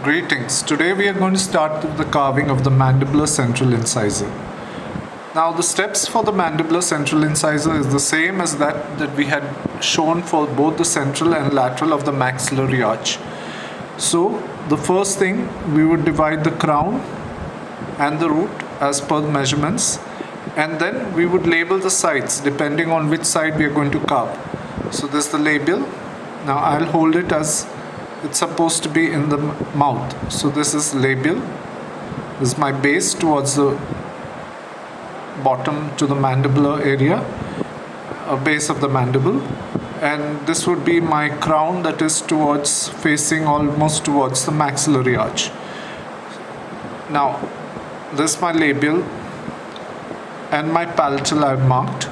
Greetings. Today we are going to start with the carving of the mandibular central incisor. Now the steps for the mandibular central incisor is the same as that we had shown for both the central and lateral of the maxillary arch. So the first thing, we would divide the crown and the root as per the measurements, and then we would label the sides depending on which side we are going to carve. So this is the labial. Now I'll hold it as it's supposed to be in the mouth. So this is labial. This is my base towards the bottom to the mandibular area, base of the mandible, and this would be my crown, that is towards facing almost towards the maxillary arch. Now this is my labial and my palatal I've marked.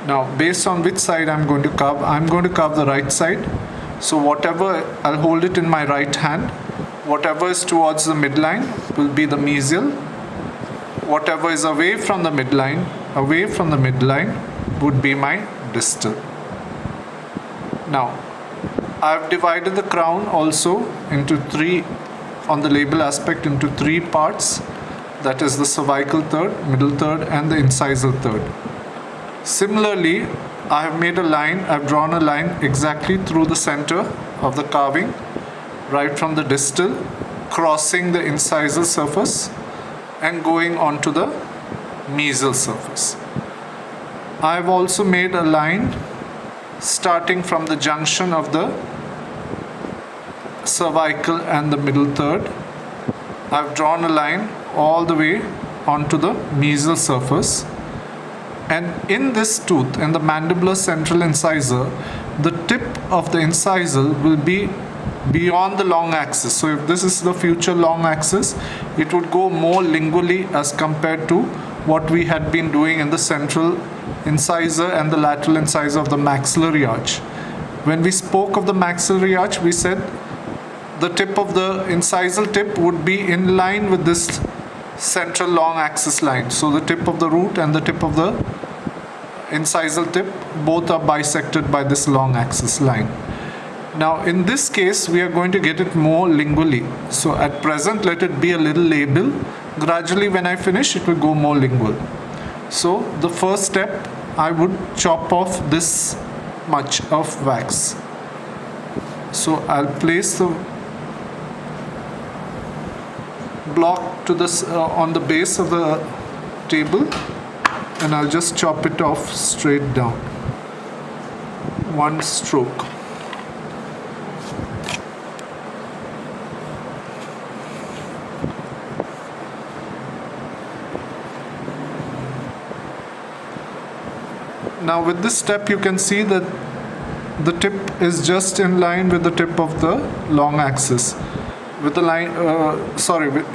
Now based on which side I'm going to carve, I'm going to carve the right side. So whatever, I'll hold it in my right hand. Whatever is towards the midline will be the mesial. Whatever is away from the midline would be my distal. Now, I've divided the crown also into three, on the labial aspect, into three parts. That is the cervical third, middle third, and the incisal third. Similarly, I have made a line, I've drawn a line exactly through the center of the carving, right from the distal, crossing the incisal surface and going onto the mesial surface. I've also made a line starting from the junction of the cervical and the middle third. I've drawn a line all the way onto the mesial surface. And in this tooth, in the mandibular central incisor, the tip of the incisor will be beyond the long axis. So if this is the future long axis, it would go more lingually as compared to what we had been doing in the central incisor and the lateral incisor of the maxillary arch. When we spoke of the maxillary arch, we said the tip of the incisal tip would be in line with this central long axis line. So the tip of the root and the tip of the incisal tip both are bisected by this long axis line. Now in this case we are going to get it more lingually. So at present let it be a little labial. Gradually when I finish it will go more lingual. So the first step, I would chop off this much of wax. So I'll place the block to this on the base of the table, and I'll just chop it off straight down. One stroke. Now with this step you can see that the tip is just in line with the tip of the long axis. With the line,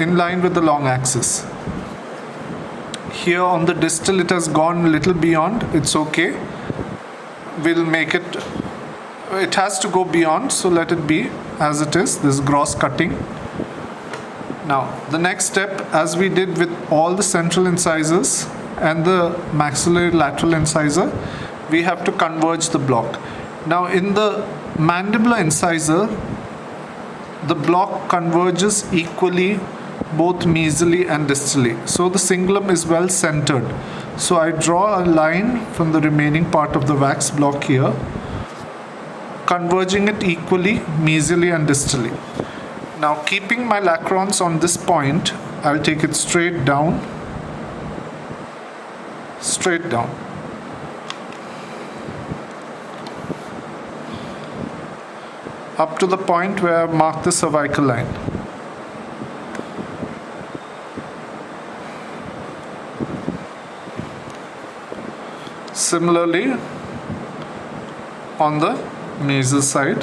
in line with the long axis. Here on the distal it has gone a little beyond. It's okay. We'll make it. It has to go beyond, so let it be as it is. This gross cutting. Now the next step, as we did with all the central incisors and the maxillary lateral incisor, we have to converge the block. Now in the mandibular incisor, the block converges equally both mesially and distally. So the cingulum is well centered. So I draw a line from the remaining part of the wax block here, converging it equally mesially and distally. Now keeping my lacrons on this point, I'll take it straight down, up to the point where I've marked the cervical line. Similarly, on the mesial side.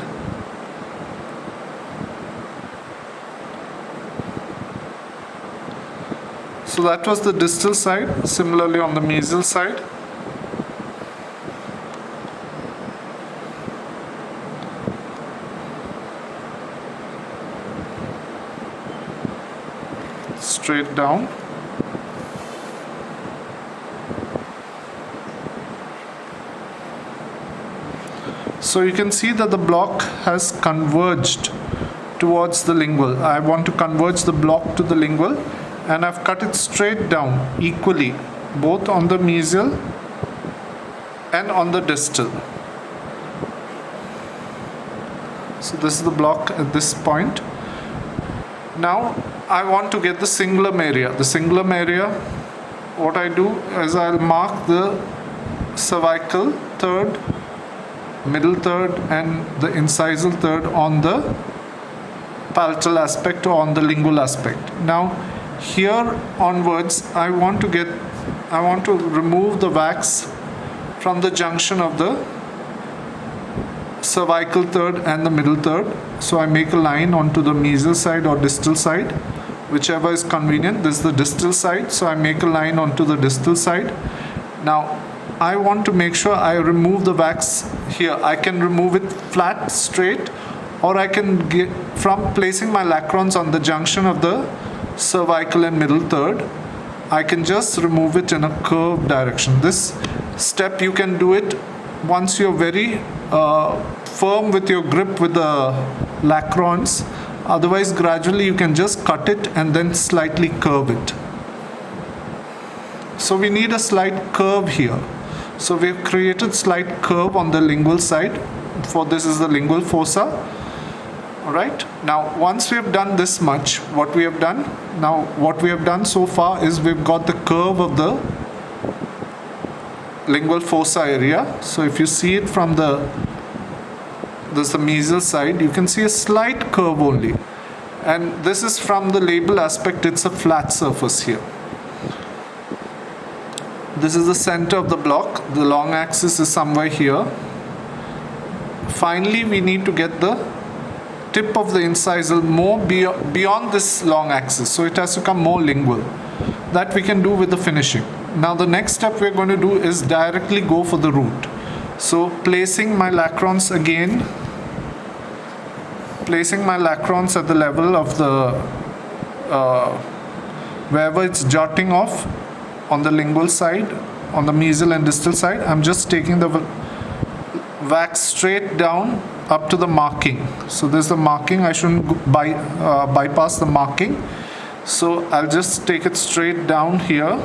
So that was the distal side. Similarly on the mesial side. Straight down. So you can see that the block has converged towards the lingual. I want to converge the block to the lingual, and I've cut it straight down equally, both on the mesial and on the distal. So this is the block at this point. Now I want to get the cingulum area. The cingulum area, what I do is I'll mark the cervical third, middle third, and the incisal third on the palatal aspect or on the lingual aspect. Now here onwards, I want to remove the wax from the junction of the cervical third and the middle third. So I make a line onto the mesial side or distal side, whichever is convenient. This is the distal side, so I make a line onto the distal side. Now I want to make sure I remove the wax here. I can remove it flat, straight, or I can get from placing my lacrons on the junction of the cervical and middle third, I can just remove it in a curved direction. This step you can do it once you're very firm with your grip with the lacrons. Otherwise, gradually you can just cut it and then slightly curve it. So we need a slight curve here. So we've created slight curve on the lingual side. For this is the lingual fossa. Alright, now once we have done this much, what we have done so far is we've got the curve of the lingual fossa area. So if you see it from this is the mesial side, you can see a slight curve only, and this is from the labral aspect. It's a flat surface here. This is the center of the block. The long axis is somewhere here. Finally, we need to get the tip of the incisal more beyond this long axis, so it has to come more lingual. That we can do with the finishing. Now the next step we're going to do is directly go for the root. So placing my lacrons at the level of the wherever it's jutting off on the lingual side, on the mesial and distal side, I'm just taking the wax straight down up to the marking. So there's the marking. I shouldn't bypass the marking. So I'll just take it straight down here.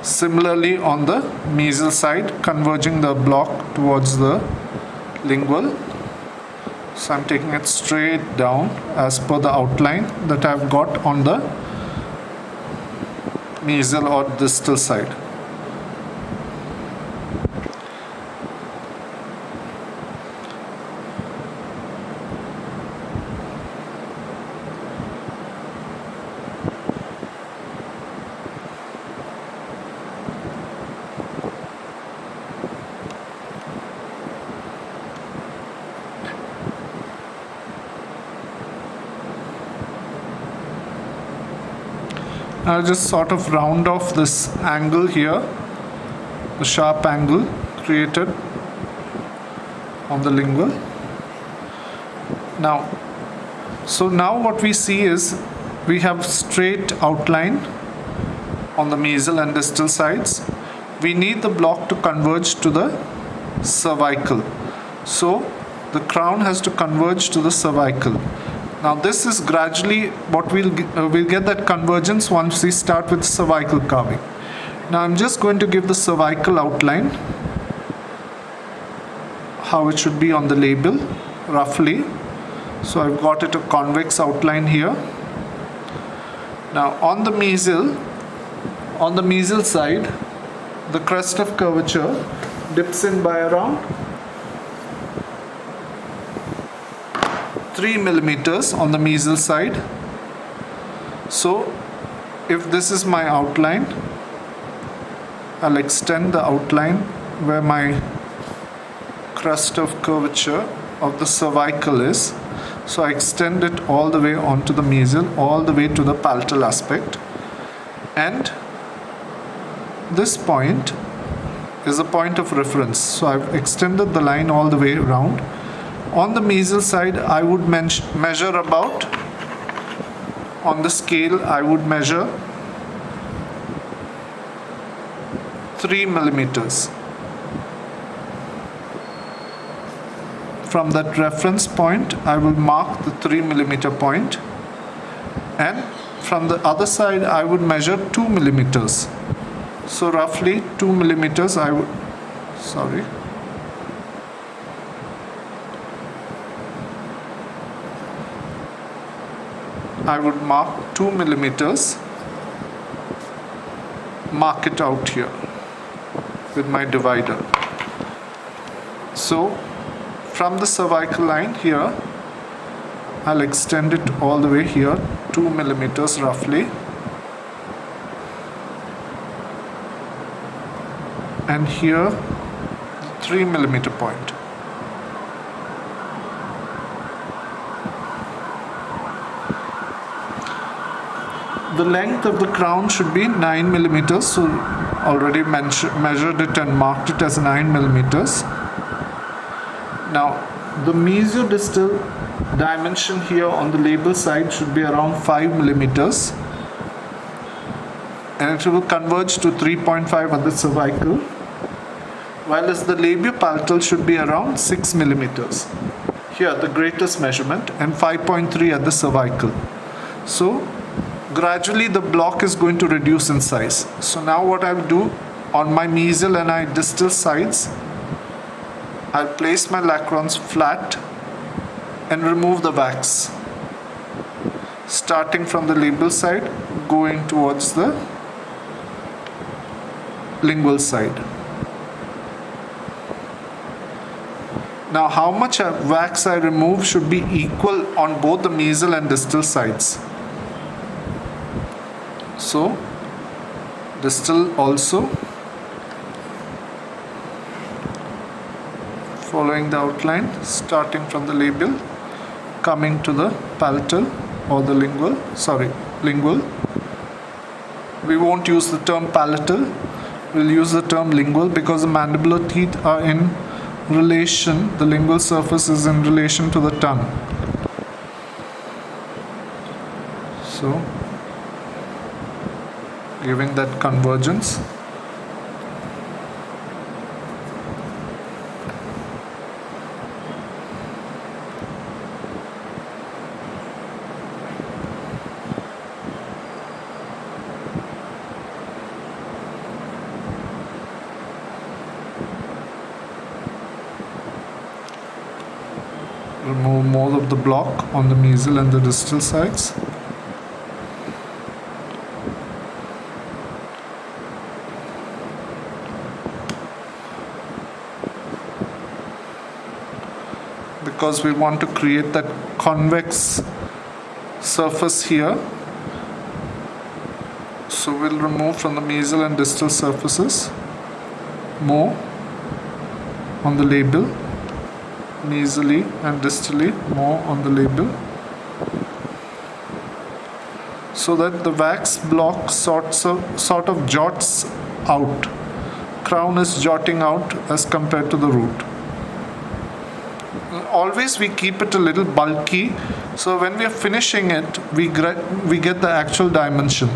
Similarly on the mesial side, converging the block towards the lingual. So I'm taking it straight down as per the outline that I've got on the mesial or distal side. I'll just sort of round off this angle here, the sharp angle created on the lingual. Now what we see is we have straight outline on the mesial and distal sides. We need the block to converge to the cervical. So the crown has to converge to the cervical. Now this is gradually what we'll get that convergence once we start with cervical carving. Now I'm just going to give the cervical outline, how it should be on the label, roughly. So I've got it a convex outline here. Now on the mesial side, the crest of curvature dips in by around 3 millimeters on the mesial side. So if this is my outline, I'll extend the outline where my crest of curvature of the cervical is. So I extend it all the way onto the mesial, all the way to the palatal aspect, and this point is a point of reference. So I've extended the line all the way around. On the mesial side, I would measure about, on the scale, I would measure 3 millimeters. from that reference point I will mark the 3 millimeter point, and from the other side I would measure 2 millimeters. So roughly 2 millimeters I would mark 2 millimeters, mark it out here with my divider. So from the cervical line here, I'll extend it all the way here, 2 millimeters roughly, and here 3 millimeter point. The length of the crown should be 9 millimeters, so already measured it and marked it as 9 millimeters. Now the mesio-distal dimension here on the label side should be around 5 millimeters, and it will converge to 3.5 at the cervical, while as the labiopalatal should be around 6 millimeters. Here the greatest measurement, and 5.3 at the cervical. So gradually the block is going to reduce in size. So now what I'll do, on my mesial and distal sides, I'll place my lacrons flat and remove the wax, starting from the label side going towards the lingual side. Now how much wax I remove should be equal on both the mesial and distal sides. So distal also, following the outline, starting from the labial, coming to the palatal or the lingual. We won't use the term palatal, we'll use the term lingual, because the mandibular teeth are in relation, the lingual surface is in relation to the tongue. So giving that convergence. Remove more of the block on the mesial and the distal sides. Because we want to create that convex surface here, so we'll remove from the mesial and distal surfaces more on the label, mesially and distally more on the label, so that the wax block sort of jots out. Crown is jotting out as compared to the root. Always we keep it a little bulky, so when we are finishing it, we get the actual dimension.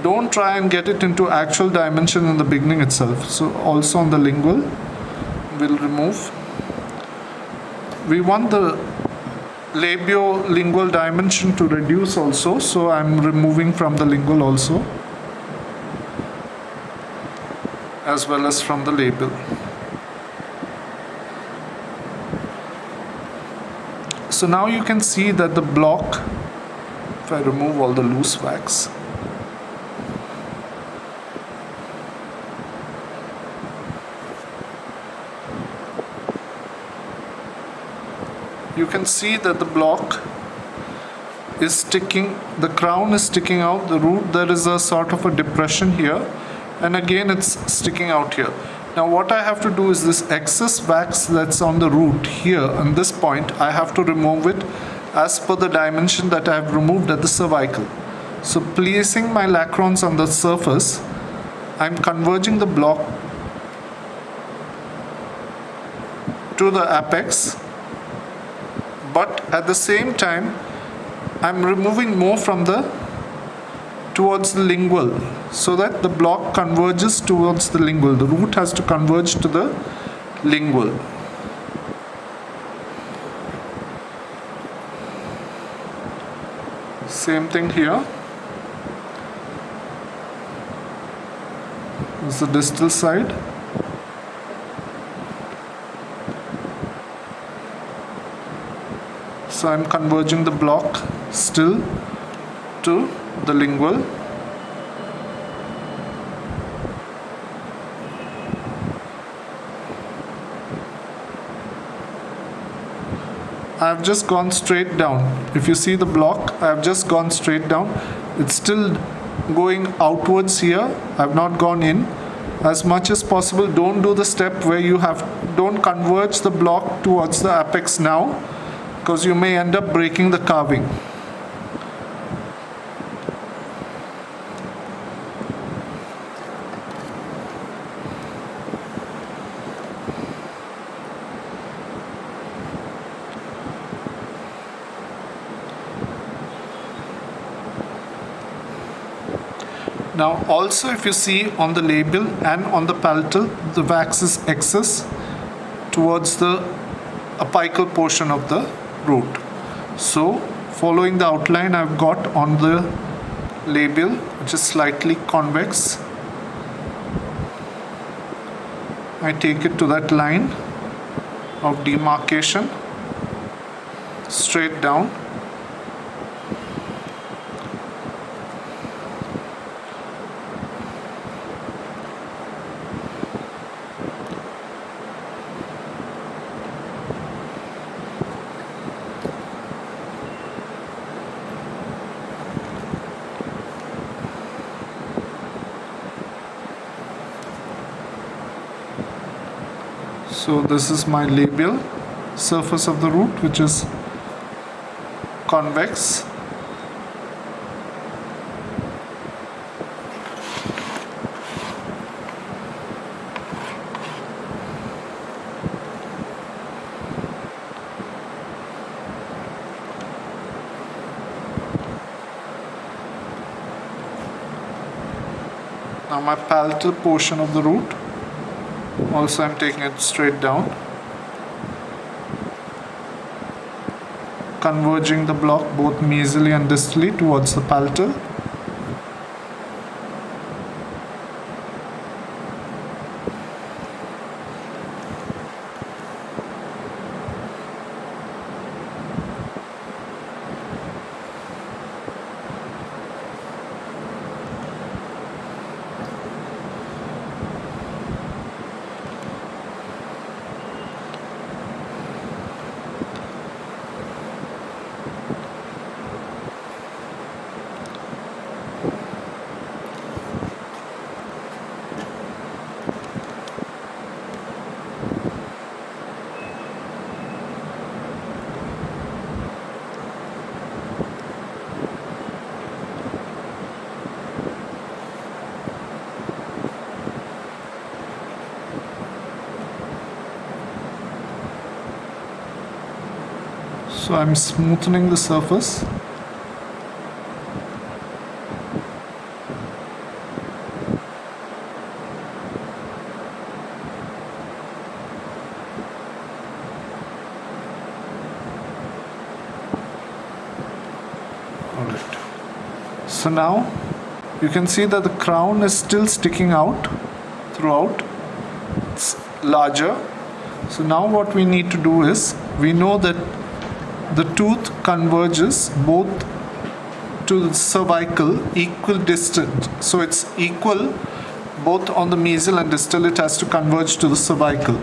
Don't try and get it into actual dimension in the beginning itself. So also on the lingual, we'll remove. We want the labio-lingual dimension to reduce also, so I'm removing from the lingual also, as well as from the label. So now you can see that the block, if I remove all the loose wax, you can see that the block is sticking, the crown is sticking out, the root, there is a sort of a depression here, and again it's sticking out here. Now what I have to do is this excess wax that's on the root here on this point, I have to remove it as per the dimension that I have removed at the cervical. So placing my lacrons on the surface, I'm converging the block to the apex, but at the same time I'm removing more from towards the lingual, so that the block converges towards the lingual. The root has to converge to the lingual. Same thing here. This is the distal side. So I'm converging the block still to the lingual. I've just gone straight down. If you see the block, I've just gone straight down. It's still going outwards here. I've not gone in. As much as possible, don't do the step where don't converge the block towards the apex now, because you may end up breaking the carving. Now also, if you see on the labial and on the palatal, the wax is excess towards the apical portion of the root. So following the outline I've got on the labial, which is slightly convex, I take it to that line of demarcation, straight down. So this is my labial surface of the root, which is convex. Now my palatal portion of the root, also I'm taking it straight down, converging the block both mesially and distally towards the palatal. So I'm smoothing the surface. Alright. So now you can see that the crown is still sticking out throughout. It's larger. So now what we need to do is, we know that the tooth converges both to the cervical equidistant. So it's equal both on the mesial and distal. It has to converge to the cervical.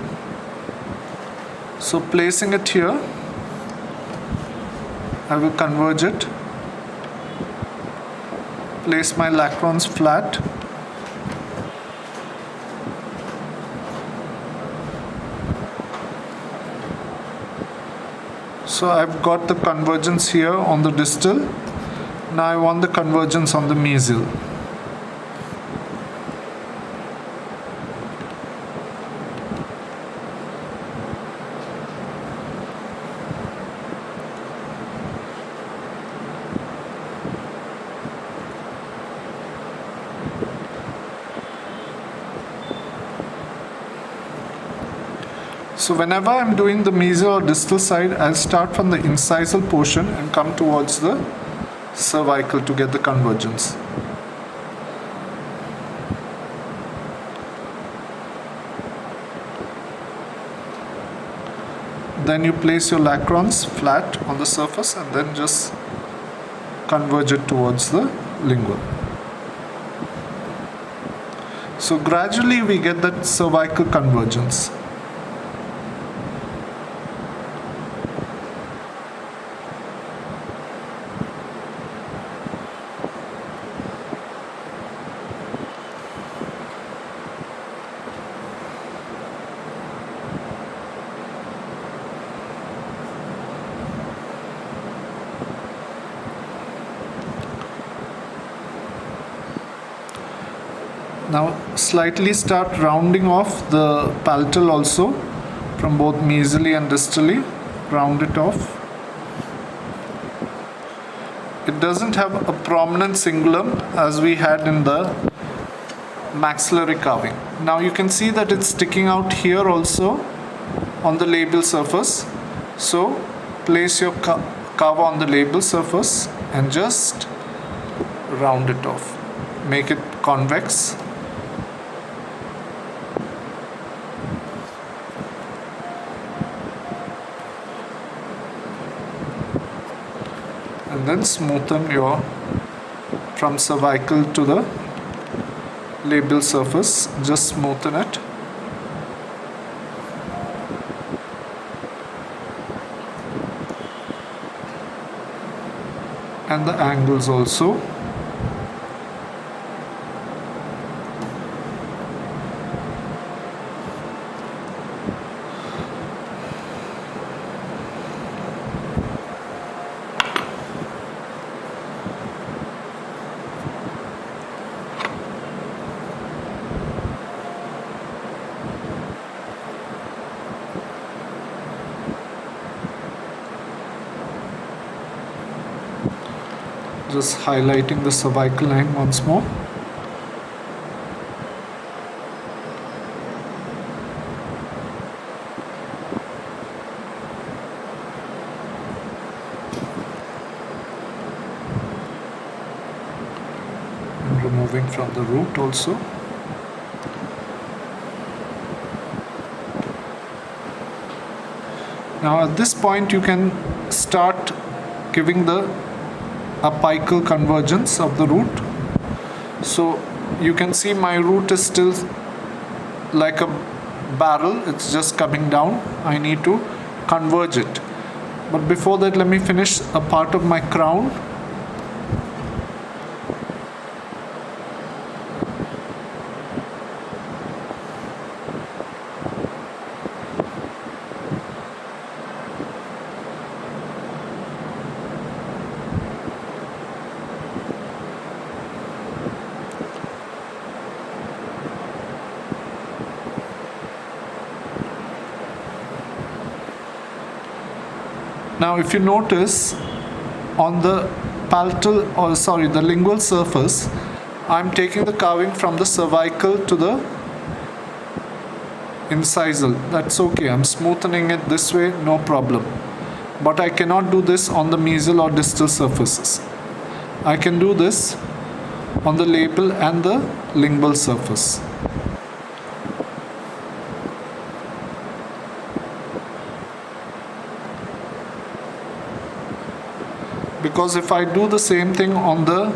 So placing it here, I will converge it. Place my lacrons flat. So I've got the convergence here on the distal. Now I want the convergence on the mesial. So whenever I'm doing the mesial or distal side, I'll start from the incisal portion and come towards the cervical to get the convergence. Then you place your lacrons flat on the surface and then just converge it towards the lingual. So gradually we get that cervical convergence. Now slightly start rounding off the palatal also from both mesially and distally. Round it off. It doesn't have a prominent cingulum as we had in the maxillary carving. Now you can see that it's sticking out here also on the labial surface. So place your carve on the labial surface and just round it off. Make it convex. And then smoothen your from cervical to the labial surface. Just smoothen it. And the angles also. Just highlighting the cervical line once more. And removing from the root also. Now at this point you can start giving the apical convergence of the root. So you can see my root is still like a barrel, it's just coming down. I need to converge it. But before that, let me finish a part of my crown. Now if you notice on the the lingual surface, I'm taking the carving from the cervical to the incisal. That's okay, I'm smoothening it this way, no problem. But I cannot do this on the mesial or distal surfaces. I can do this on the labial and the lingual surface. Because if I do the same thing on the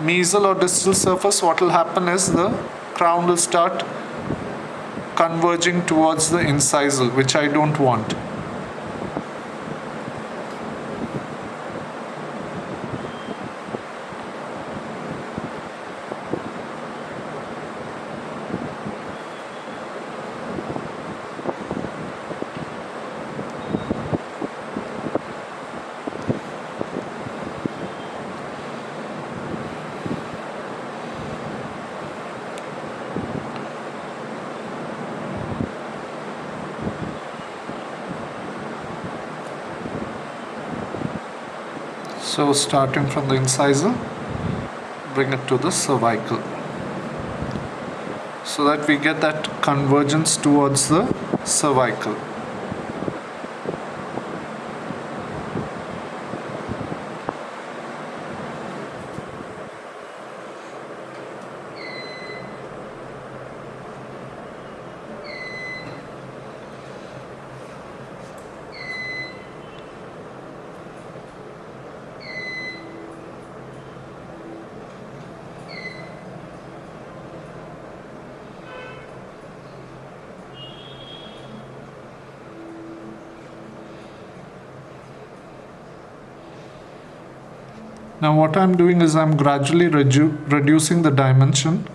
mesial or distal surface, what will happen is the crown will start converging towards the incisal, which I don't want. So starting from the incisal, bring it to the cervical, so that we get that convergence towards the cervical. Now what I'm doing is I'm gradually reducing the dimension.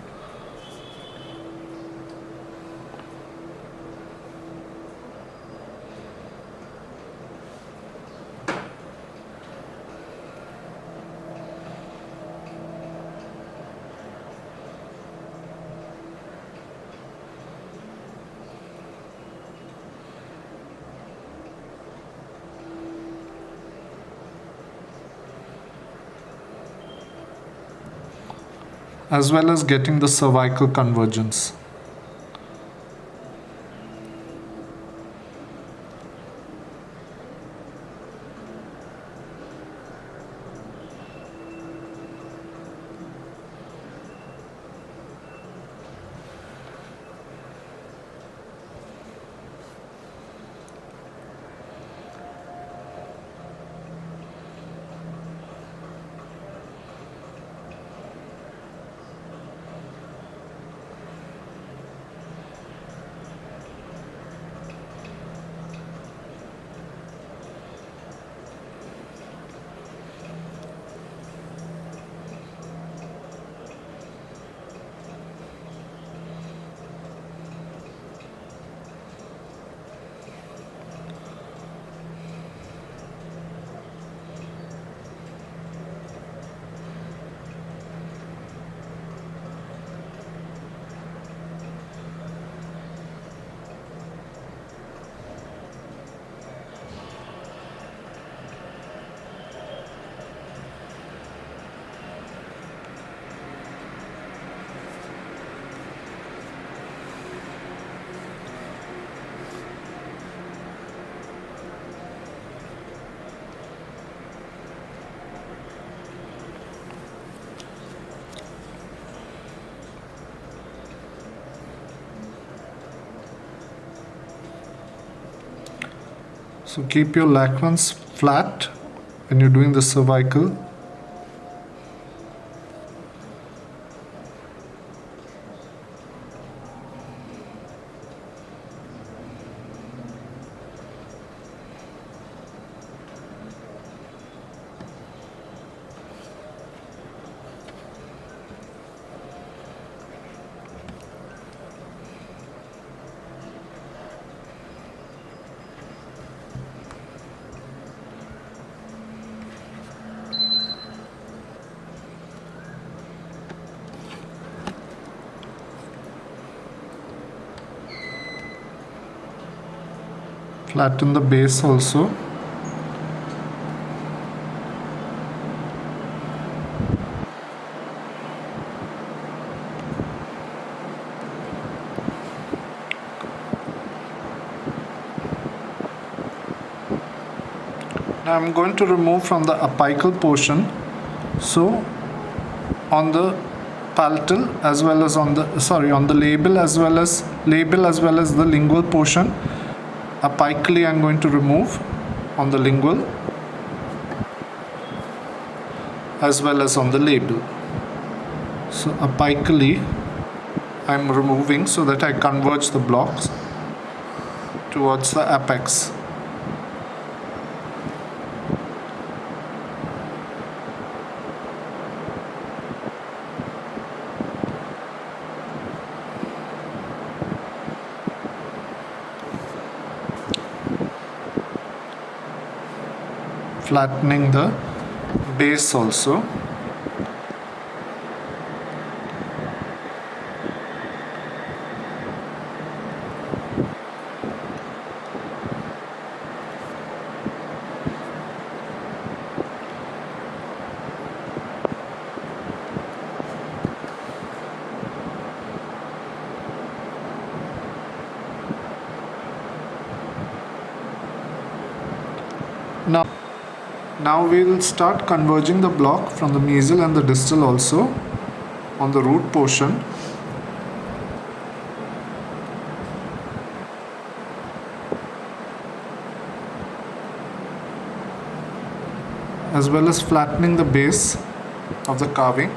As well as getting the cervical convergence. So keep your lacrums flat when you're doing the cervical. Flatten the base also. Now I'm going to remove from the apical portion. So on the palatal as well as on the labial as well as the lingual portion, apically I'm going to remove on the lingual as well as on the labial. So apically I'm removing so that I converge the blocks towards the apex. Flattening the base also. Now we will start converging the block from the mesial and the distal also on the root portion. As well as flattening the base of the carving.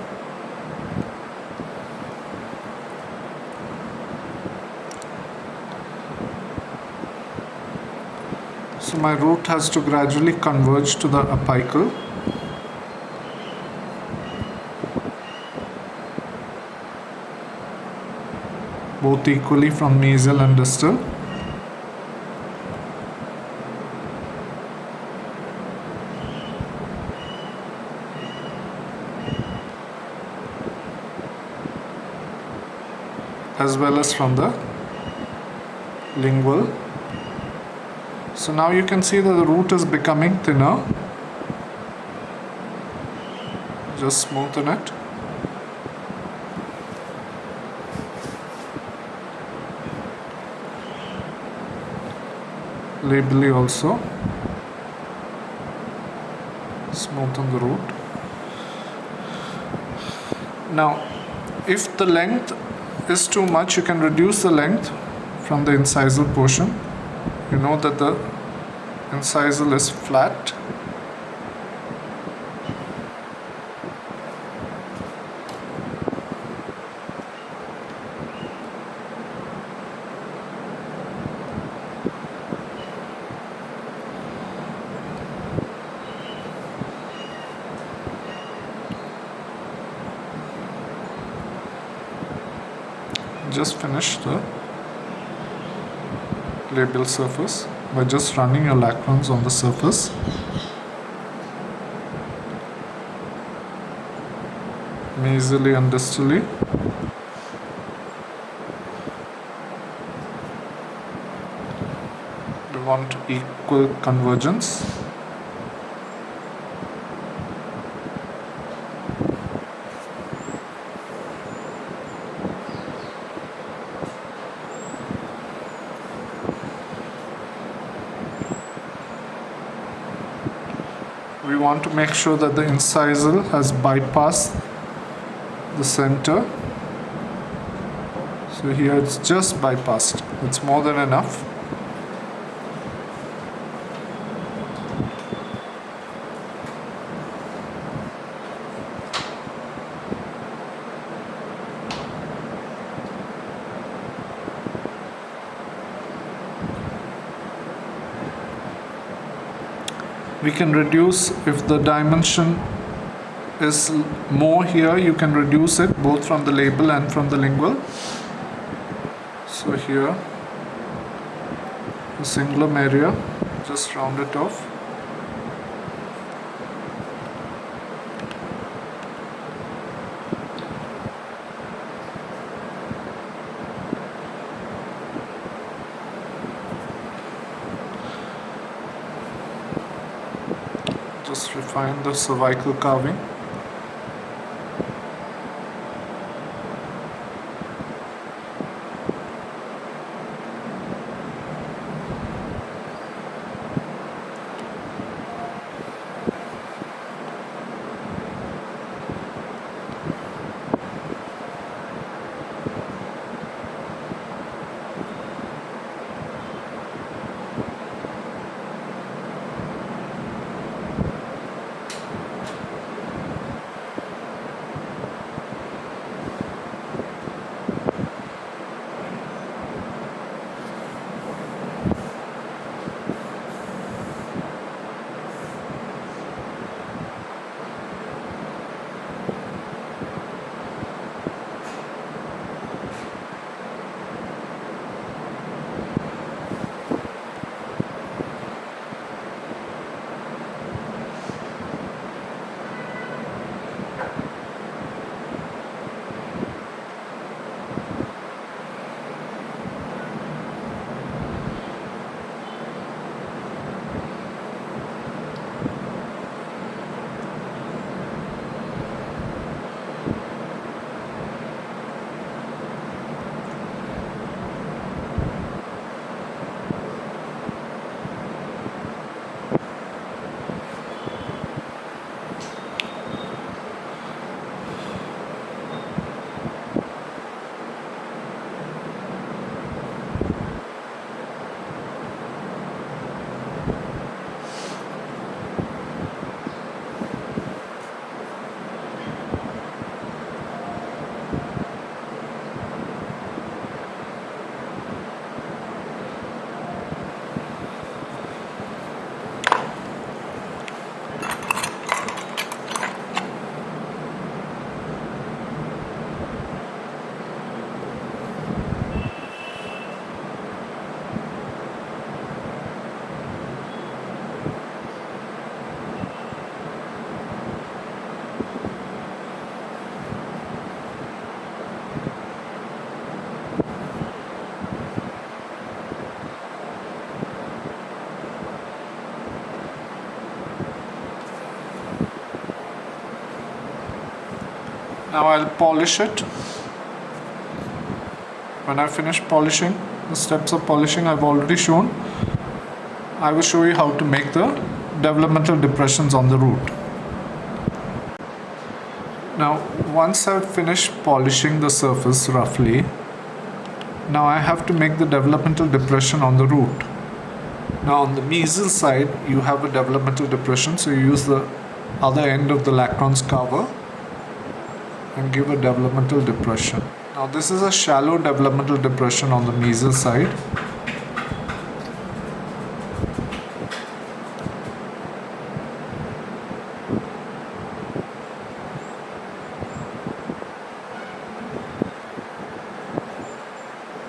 So my root has to gradually converge to the apical. both equally from mesial and distal. As well as from the lingual. So now you can see that the root is becoming thinner. Just smoothen it. Labially also smoothen the root. Now if the length is too much, you can reduce the length from the incisal portion. You know that the incisal is flat. Just finish the labial surface by just running your lacrons on the surface. Mesially and distally. We want equal convergence. We want to make sure that the incisal has bypassed the center. So here it's just bypassed. It's more than enough. We can reduce if the dimension is more here, you can reduce it both from the labial and from the lingual. So here the cingulum area, just round it off. Just refine the cervical carving. Now I'll polish it. When I finish polishing, the steps of polishing I've already shown. I will show you how to make the developmental depressions on the root. Now once I've finished polishing the surface roughly, now I have to make the developmental depression on the root. Now on the mesial side you have a developmental depression, so you use the other end of the Lacron's carver and give a developmental depression. Now this is a shallow developmental depression on the mesial side.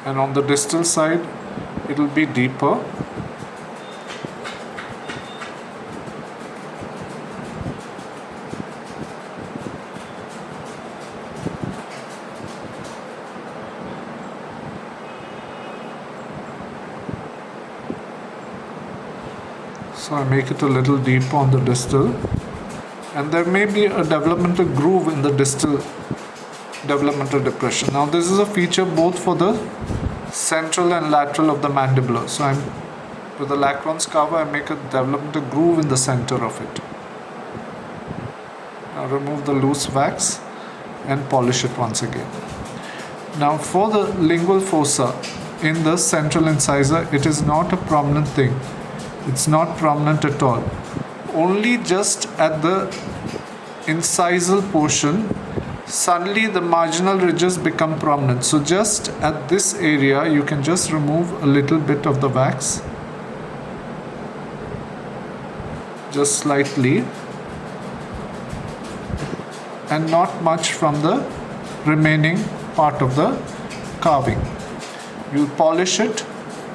And on the distal side it will be deeper. So I make it a little deeper on the distal, and there may be a developmental groove in the distal developmental depression. Now this is a feature both for the central and lateral of the mandibular. So with the Lacron's carver I make a developmental groove in the center of it. Now remove the loose wax and polish it once again. Now for the lingual fossa in the central incisor, it is not a prominent thing. It's not prominent at all. Only just at the incisal portion, suddenly the marginal ridges become prominent. So just at this area, you can just remove a little bit of the wax. Just slightly. And not much from the remaining part of the carving. You polish it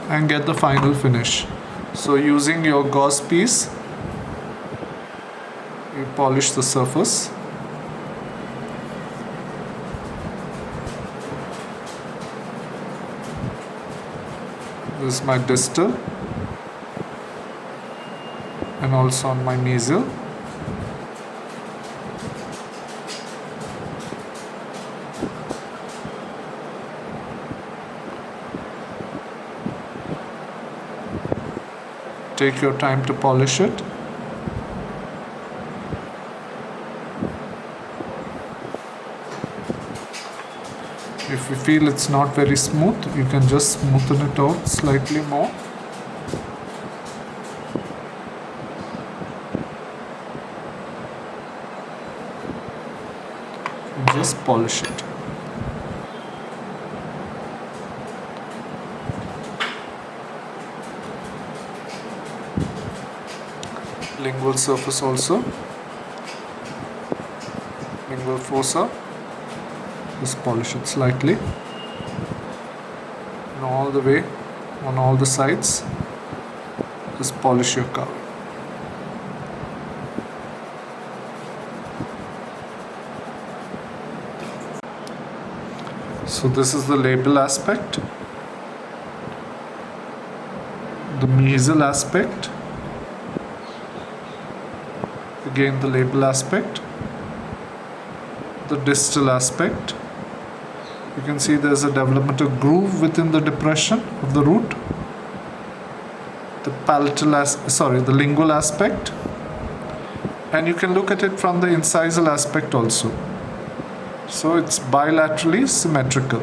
and get the final finish. So using your gauze piece, you polish the surface. This is my distal and also on my mesial. Take your time to polish it. If you feel it's not very smooth, you can just smoothen it out slightly more. And just polish it. Lingual surface also, lingual fossa, just polish it slightly, and all the way on all the sides, just polish your carving. So this is the labial aspect, the mesial aspect, again the labial aspect, the distal aspect. You can see there's a developmental groove within the depression of the root. The the lingual aspect, and you can look at it from the incisal aspect also. So it's bilaterally symmetrical.